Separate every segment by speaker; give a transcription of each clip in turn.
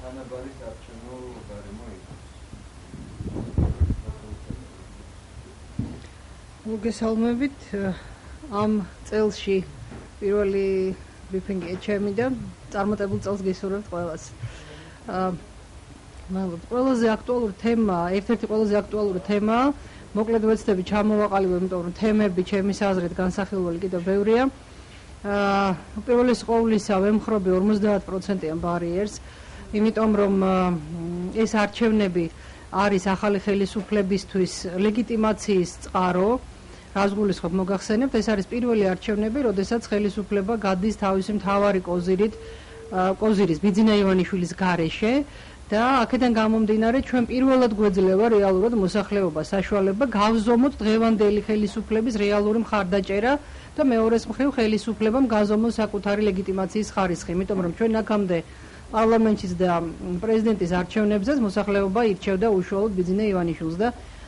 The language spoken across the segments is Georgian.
Speaker 1: თანაბარი საარჩევნო გარემო იყოს.
Speaker 2: მოგესალმებით. ამ წელში პირველი ბრიფინგია ჩემი და წარმატებულ წელს გესურვებთ ყველას. ყველაზე აქტუალური თემა, ერთ-ერთი ყველაზე აქტუალური თემა, მოკლედ ვეცდები ჩამოვაყალიბო, იმიტომ რომ თემები ჩემის აზრით განსახილველი კიდევ ბევრია. პირველის ყოვლისა ვემხრობი 50%-იან ბარიერს, იმიტომ რომ ეს არჩევნები არის ახალი ხელისუფლებისთვის ლეგიტიმაციის წყარო. რას გულისხმობ მოგახსენებთ, ეს არის პირველი არჩევნები, როდესაც ხელისუფლება გადის თავისი მთავარი კოზირის ბიძინა ივანიშვილის გარეშე და აქედან გამომდინარე ჩვენ პირველად გვეძლევა რეალურად მოსახლეობა საშუალება გავზომოთ დღევანდელი ხელისუფლების რეალური მხარდაჭერა და მეორეს მხრივ ხელისუფლებამ გაზომოს საკუთარი ლეგიტიმაციის ხარისხი, იმიტომ რომ ჩვენ აქამდე პარლამენტის და პრეზიდენტის არჩევნებზე მოსახლეობა ირჩევდა უშუალოდ ბიძინა ივანიშვილს და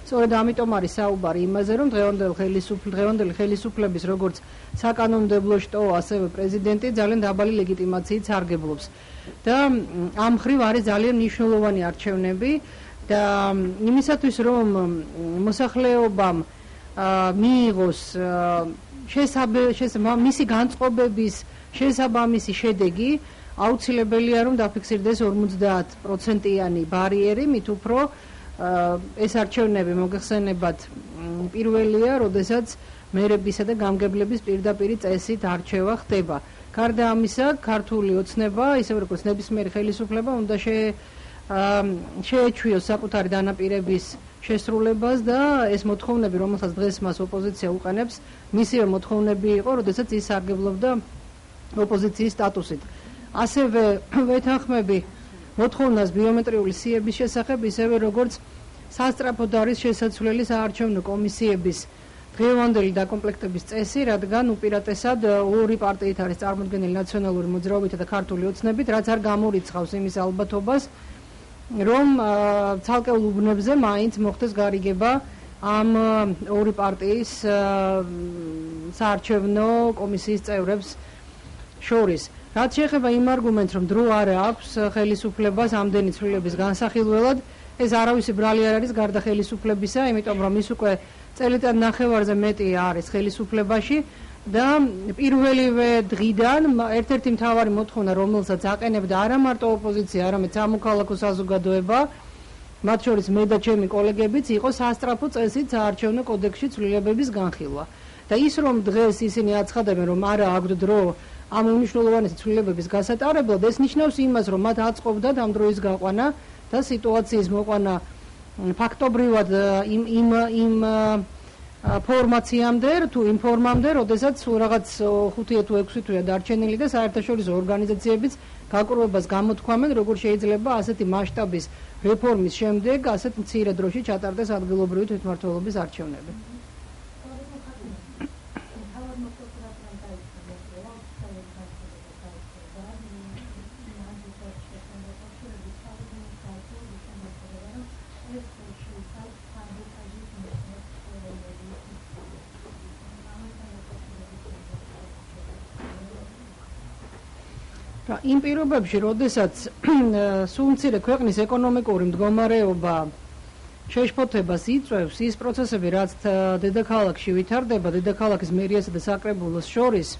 Speaker 2: სწორედ ამიტომ არის საუბარი იმაზე, რომ დღევანდელი ხელისუფლების როგორც საკანონმდებლო შტო, ასევე პრეზიდენტი ძალიან დაბალი ლეგიტიმაციით სარგებლობს. და ამ მხრივ არის ძალიან მნიშვნელოვანი არჩევნები და იმისათვის, რომ მოსახლეობამ მიიღოს მისი განწყობების შესაბამისი შედეგი, აუცილებელია, რომ დაფიქსირდეს 50%-იანი ბარიერი, მით უფრო ეს არჩევნები მოგეხსენებათ პირველია, როდესაც მერებისა და გამგებლების პირდაპირი წესით არჩევა ხდება. გარდა ამისა, ქართული ოცნება, ისევე როგორც ნებისმიერი ხელისუფლება, უნდა შეეჩვიოს საკუთარი დანაპირების შესრულებას და ეს მოთხოვნები, რომელსაც დღეს მას ოპოზიცია უყენებს, მისივე მოთხოვნები იყო, როდესაც ის სარგებლობდა ოპოზიციის სტატუსით. ასევე ვეთანხმები მოთხოვნას ბიომეტრიული სიების შესახებ, ისევე როგორც სასწრაფოდ არის შესაძლებელი საარჩევნო კომისიების დღევანდელი დაკომპლექტების წესი, რადგან უპირატესად ორი პარტიით არის წარმოდგენილი ნაციონალური მოძრაობითა და ქართული ოცნებით, რაც არ გამორიცხავს იმის ალბათობას, რომ ცალკეულ უბნებზე მაინც მოხდეს გარიგება ამ ორი პარტიის საარჩევნო კომისიის წევრებს შორის. რაც შეეხება იმ არგუმენტს, რომ დრო არ აქვს ხელისუფლებას ამდენი ცვლილების განსახილველად, ეს არავისი ბრალი არ არის გარდა ხელისუფლებისა, იმიტომ რომ ის უკვე წელიწად ნახევარზე მეტი არის ხელისუფლებაში და პირველივე დღიდან ერთ-ერთი მთავარი მოთხოვნა, რომელსაც აყენებდა არა მარტო ოპოზიცია, არამედ სამოქალაქო საზოგადოება, მათ შორის მე და ჩემი კოლეგებიც, იყო სასწრაფო წესით საარჩევნო კოდექსში ცვლილებების განხილვა. და ის რომ დღეს ისინი აცხადებენ, რომ არა აქვთ დრო ამ უმნიშვნელოვანესი ცვლილებების გასატარებლად, ეს ნიშნავს იმას, რომ მათ აწყობდათ ამ დროის გაყვანა და სიტუაციის მოყვანა ფაქტობრივად იმ ფორმაციამდე, თუ იმ ფორმამდე, როდესაც რაღაც 5 თუ 6 თვეა დარჩენილი და საერთაშორისო ორგანიზაციებიც გაკურვებას გამოთქვამენ, როგორ შეიძლება ასეთი მასშტაბის რეფორმის შემდეგ ასეთ მცირე დროში ჩატარდეს ადგილობრივი თვითმმართველობის არჩევნები. იმ პირობებში, როდესაც სულ მცირე ქვეყნის ეკონომიკური მდგომარეობა შეშფოთებას იწვევს, ის პროცესები, რაც დედაქალაქში ვითარდება, დედაქალაქის მერიასა და საკრებულოს შორის,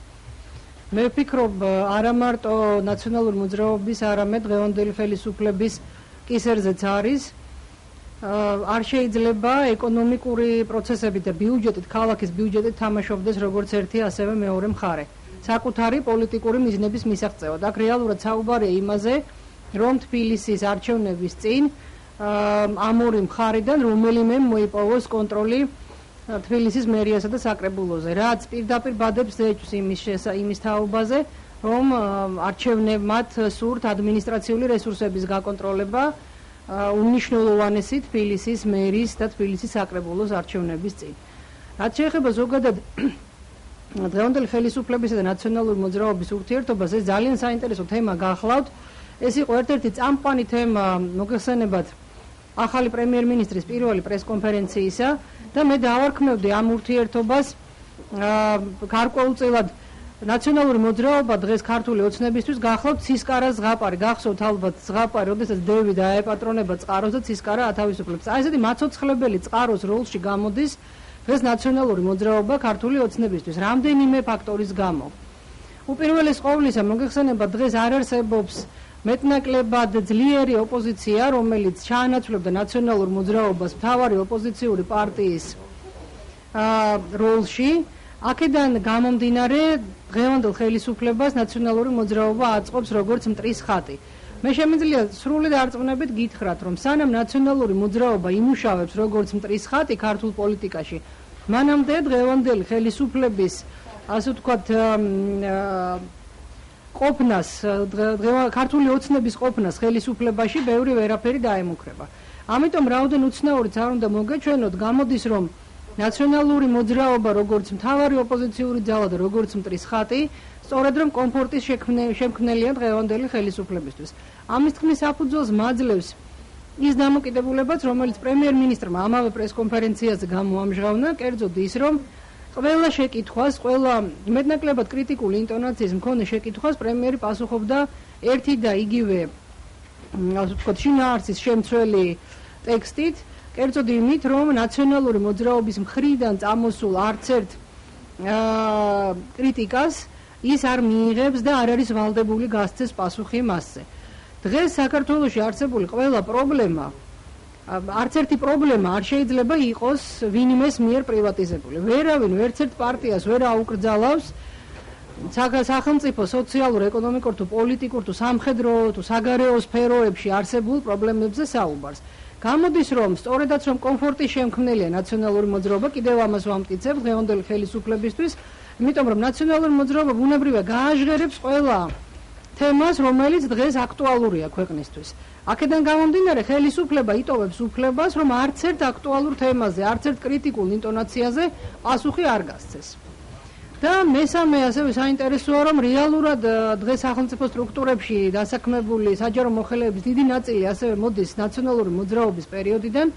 Speaker 2: მე ვფიქრობ, არა მარტო ნაციონალური მოძრაობის, არამედ დღევანდელი ხელისუფლების კისერზეც არის. არ შეიძლება ეკონომიკური პროცესები და ბიუჯეტით, ქალაქის ბიუჯეტით თამაშობდეს როგორც ერთი, ასევე მეორე მხარე. საკუთარი პოლიტიკური მიზნების მისაღწევად. აქ რეალურად საუბარია იმაზე, რომ თბილისის არჩევნების წინ ამ ორი მხარიდან რომელიმე მოიპოვოს კონტროლი თბილისის მერიასა და საკრებულოზე, რაც პირდაპირ ბადებს ეჭვს იმის თაობაზე, რომ არჩევნებმათ სურთ ადმინისტრაციული რესურსების გაკონტროლება უმნიშვნელოვანესი თბილისის მერის და თბილისის საკრებულოს არჩევნების წინ. რაც შეეხება ზოგადად დღევანდელი ხელისუფლებისა და ნაციონალური მოძრაობის ურთიერთობას, ეს ძალიან საინტერესო თემა გახლავთ. ეს იყო ერთ-ერთი წამყვანი თემა მოგეხსენებათ ახალი პრემიერ-მინისტრის პირველი პრესკონფერენციისა და მე დავარქმევდი ამ ურთიერთობას გარკვეულწილად ნაციონალური მოძრაობა დღეს ქართული ოცნებისთვის გახლავთ ცისკარას ზღაპარი, გახსოვთ ალბათ ზღაპარი, როდესაც დევი დაეპატრონება წყაროს და ცისკარა ათავისუფლებს. აი ესეთი მაცოცხლებელი წყაროს როლში გამოდის დღეს ნაციონალური მოძრაობა ქართული ოცნებისთვის რამდენიმე ფაქტორის გამო. უპირველეს ყოვლისა, მოგეხსენება დღეს არ არსებობს მეტნაკლებად ძლიერი ოპოზიცია, რომელიც ჩაანაცვლებდა ნაციონალურ მოძრაობას მთავარი ოპოზიციური პარტიის როლში. აქედან გამომდინარე, დღევანდელ ხელისუფლებას ნაციონალური მოძრაობა აწყობს როგორც მტრის ხატი. მე შემიძლია სრულად არწმუნებით გითხრათ, რომ სანამ ნაციონალური მოძრაობა იმუშავებს როგორც მტრის ხატი ქართულ პოლიტიკაში, მანამდე დღევანდელი ხელისუფლების, ასე ვთქვათ, ყოფნას, ქართული ოცნების ყოფნას ხელისუფლებაში ბევრი ვერაფერი დაემუქრება. ამიტომ რაოდენ უცნაურიც არ უნდა მოგეჩვენოთ, გამოდის რომ ნაციონალური მოძრაობა როგორც მთავარი ოპოზიციური ძალა და როგორც მტრის ხატი, სწორედ რომ კომფორტის შემქმნელია დღევანდელი ხელისუფლებისთვის. ამის თქმის საფუძველს მაძლევს ის დამოკიდებულებაც, რომელიც პრემიერ-მინისტრმა ამავე პრესკონფერენციაზე გამოამჟღავნა, კერძოდ ის, რომ ყველა შეკითხვას, ყველა მეტნაკლებად კრიტიკული ინტონაციის მქონე შეკითხვას პრემიერი პასუხობდა ერთი და იგივე, ასე ვთქვათ, შინაარსის შემცველი ტექსტით, კერძოდ იმით, რომ ნაციონალური მოძრაობის მხრიდან წამოსულ არცერთ კრიტიკას ის არ მიიღებს და არ არის ვალდებული გასცეს პასუხი მასზე. დღეს საქართველოში არსებული ყველა პრობლემა, არც ერთი პრობლემა არ შეიძლება იყოს ვინმეს მიერ პრივატიზებული. ვერავინ, ვერც ერთ პარტიას ვერ აუკრძალავს სახელმწიფო სოციალურ, ეკონომიკურ თუ პოლიტიკურ თუ სამხედრო თუ საგარეო სფეროებში არსებულ პრობლემებზე საუბარს. გამოდის რომ სწორედაც რომ კომფორტის შემქმნელია ნაციონალური მოძრაობა, კიდევ ამას ვამტკიცებ დღევანდელი ხელისუფლებისთვის, იმიტომ რომ ნაციონალური მოძრაობა ბუნებრივია გააჟღერებს ყველა თემას, რომელიც დღეს აქტუალურია ქვეყნისთვის. აქედან გამომდინარე, ხელისუფლება იტოვებს უფლებას, რომ არც ერთ აქტუალურ თემაზე, არც ერთ კრიტიკულ ინტონაციაზე პასუხი არ გასცეს. და მესამე ასევე საინტერესოა, რომ რეალურად დღეს სახელმწიფო სტრუქტურებში დასაქმებული საჯარო მოხელეების დიდი ნაწილი ასევე მოდის ნაციონალური მოძრაობის პერიოდიდან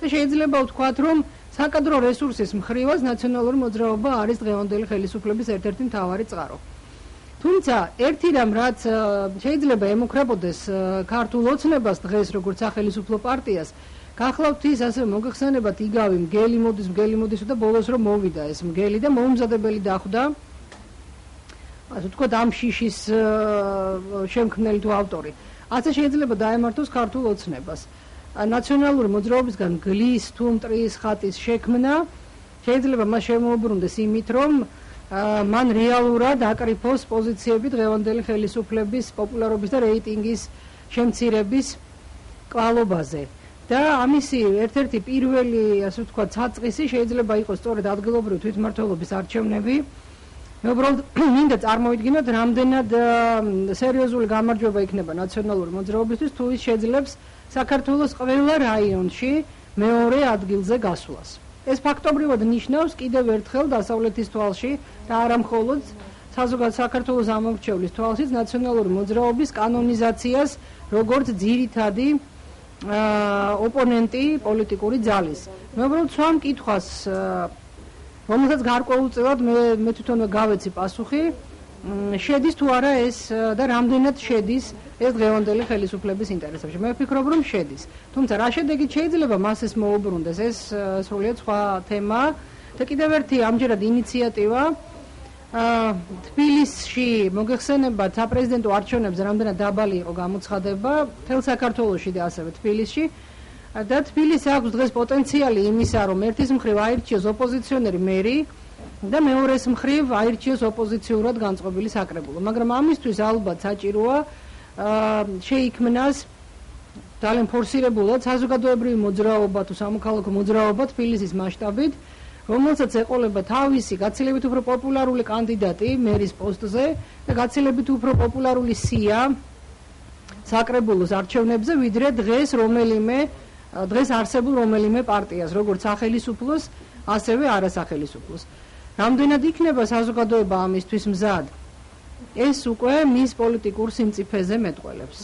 Speaker 2: და შეიძლება ვთქვათ, რომ საკადრო რესურსის მხრივაც ნაციონალური მოძრაობა არის დღევანდელი ხელისუფლების ერთ-ერთი მთავარი წყარო. თუმცა ერთი რამ, რაც შეიძლება ემუქრებოდეს ქართულ ოცნებას დღეს როგორც სახელისუფლო პარტიას, გახლავთ ის ასევე მოგეხსენებათ იგავი მგელი მოდის და ბოლოს რომ მოვიდა ეს მგელი და მოუმზადებელი დახვდა, ასე ვთქვათ, ამ შიშის შემქმნელი თუ ავტორი. ასე შეიძლება დაემართოს ქართულ ოცნებას. ნაციონალური მოძრაობისგან გლის თუ მტრის ხატის შექმნა შეიძლება მას შემოუბრუნდეს იმით, რომ მან რეალურად აკრიფოს პოზიციები დღევანდელი ხელისუფლების პოპულარობის და რეიტინგის შემცირების კვალობაზე. და ამისი ერთ-ერთი პირველი, ასე ვთქვათ, საწყისი შეიძლება იყოს სწორედ ადგილობრივი თვითმმართველობის არჩევნები. მე უბრალოდ მინდა წარმოვიდგინოთ, რამდენად სერიოზული გამარჯვება იქნება ნაციონალური მოძრაობისთვის, თუ ის შეძლებს საქართველოს ყველა რაიონში მეორე ადგილზე გასვლას. ეს ფაქტობრივად ნიშნავს კიდევ ერთხელ დასავლეთის თვალში და არა მხოლოდ საქართველოს ამომრჩევლის თვალშიც ნაციონალური მოძრაობის კანონიზაციას როგორც ძირითადი ოპონენტი პოლიტიკური ძალის. მე უბრალოდ სვამ კითხვას, რომელსაც გარკვეულწილად მე თვითონვე გავეცი პასუხი, შედის თუ არა ეს და რამდენად შედის ეს დღევანდელი ხელისუფლების ინტერესებში. მე ვფიქრობ, რომ შედის. თუმცა რა შედეგით შეიძლება მას ეს მოუბრუნდეს, ეს სრულიად სხვა თემაა და კიდევ ერთი ამჯერად ინიციატივა თბილისში მოგეხსენებათ საპრეზიდენტო არჩევნებზე რამდენად დაბალი იყო გამოცხადება მთელ საქართველოში და ასევე თბილისში და თბილისს აქვს დღეს პოტენციალი იმისა, რომ ერთის მხრივ აირჩიოს ოპოზიციონერი მერი და მეორეს მხრივ აირჩიოს ოპოზიციურად განწყობილი საკრებულო. მაგრამ ამისთვის ალბათ საჭიროა შეიქმნას ძალიან ფორსირებულად საზოგადოებრივი მოძრაობა თუ სამოქალაქო მოძრაობა თბილისის მასშტაბით, რომელსაც ეყოლება თავისი გაცილებით უფრო პოპულარული კანდიდატი მერის პოსტზე და გაცილებით უფრო პოპულარული სია საკრებულოს არჩევნებზე, ვიდრე დღეს არსებულ რომელიმე პარტიას, როგორც სახელისუფლოს, ასევე არასახელისუფლოს. რამდენად იქნება საზოგადოება ამისთვის მზად? ეს უკვე მის პოლიტიკურ სიმწიფეზე მეტყველებს.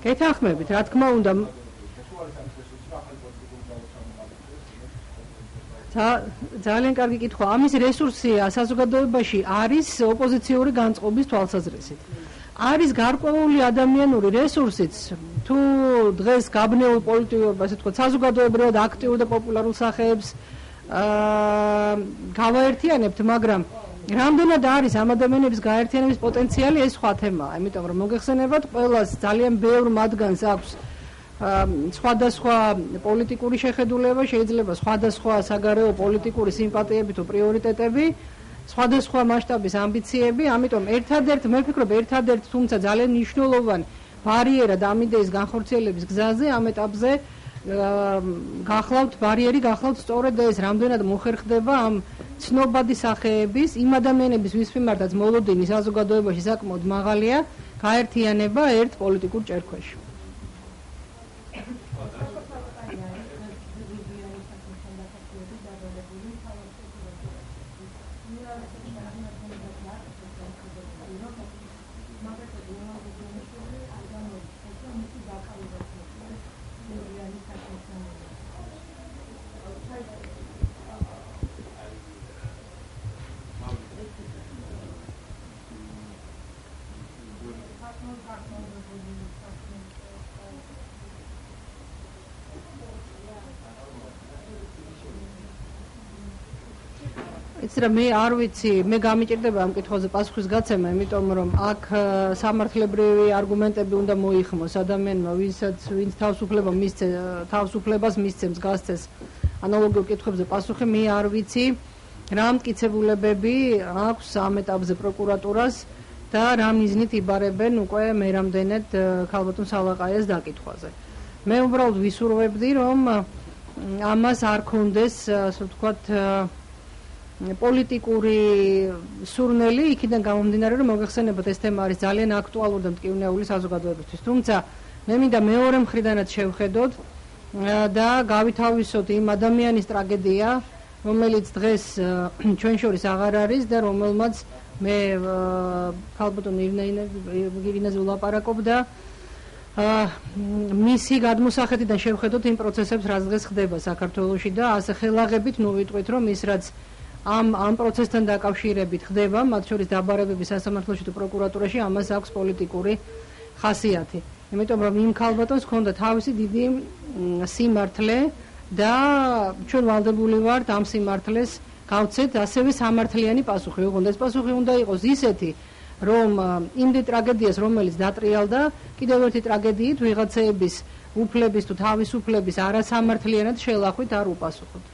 Speaker 2: გეთანხმებით, რა თქმა უნდა, ძალიან კარგი კითხვა. ამის რესურსია საზოგადოებაში არის ოპოზიციური განწყობის თვალსაზრისით. არის გარკვეული ადამიანური რესურსიც, თუ დღეს გაბნეულ პოლიტიკურ, ასე ვთქვათ, საზოგადოებრივად აქტიურ და პოპულარულ სახეებს გავაერთიანებთ, მაგრამ რამდენად არის ამ ადამიანების გაერთიანების პოტენციალი, ეს სხვა თემაა. იმიტომ რომ მოგეხსენებათ, ყველას ძალიან ბევრ მათგანს აქვს სხვადასხვა პოლიტიკური შეხედულება, შეიძლება სხვადასხვა საგარეო პოლიტიკური სიმპათიები თუ პრიორიტეტები, სხვადასხვა მასშტაბის ამბიციები, ამიტომ მე ვფიქრობ, ერთადერთ თუმცა ძალიან მნიშვნელოვანი ბარიერად ამ იდეის განხორციელების გზაზე ამ ეტაპზე ბარიერი გახლავთ სწორედ ეს, რამდენად მოხერხდება ამ ცნობადი სახეების, იმ ადამიანების, ვის მიმართაც მოლოდინი საზოგადოებაში საკმაოდ მაღალია, გაერთიანება ერთ პოლიტიკურ ჭერქვაში. მე არ ვიცი, მე გამიჭირდება ამ კითხვაზე პასუხის გაცემა, იმიტომ რომ აქ სამართლებრივი არგუმენტები უნდა მოიხმოს ადამიანმა, ვინც თავისუფლებას მისცემს გასცეს ანალოგიურ კითხვებზე პასუხი, მე არ ვიცი, რა მტკიცებულებები აქვს ამ ეტაპზე პროკურატურას და რა მიზნით იბარებენ უკვე მერამდენედ ქალბატონ სალაყაიას დაკითხვაზე. მე უბრალოდ ვისურვებდი, რომ ამას არ ქონდეს, ასე ვთქვათ, პოლიტიკური სურნელი, იქიდან გამომდინარე, რომ მოგეხსენებათ, ეს თემა არის ძალიან აქტუალური და მტკივნეული საზოგადოებისთვის. თუმცა მე მინდა მეორე მხრიდანაც შევხედოთ და გავითავისოთ იმ ადამიანის ტრაგედია, რომელიც დღეს ჩვენ შორის აღარ არის და რომელმაც მე ქალბატონ ირინაზე ვლაპარაკობ და მისი გადმოსახედიდან შევხედოთ იმ პროცესებს, რაც დღეს ხდება საქართველოში და ასე ხელაღებით ნუვიტყვით, რომ ის რაც ამ პროცესთან დაკავშირებით ხდება, მათ შორის დაბარებები სასამართლოში თუ პროკურატურაში, ამას აქვს პოლიტიკური ხასიათი. იმიტომ რომ იმ ქალბატონს ჰქონდა თავისი დიდი სიმართლე და ჩვენ ვალდებული ვართ ამ სიმართლეს გავცეთ ასევე სამართლიანი პასუხი. ოღონდ ეს პასუხი უნდა იყოს ისეთი, რომ იმდენ ტრაგედიას, რომელიც დატრიალდა, კიდევ ერთი ტრაგედიით ვიღაცეების უფლების თუ თავისუფლების არასამართლიანად შელახვით არ უპასუხოთ.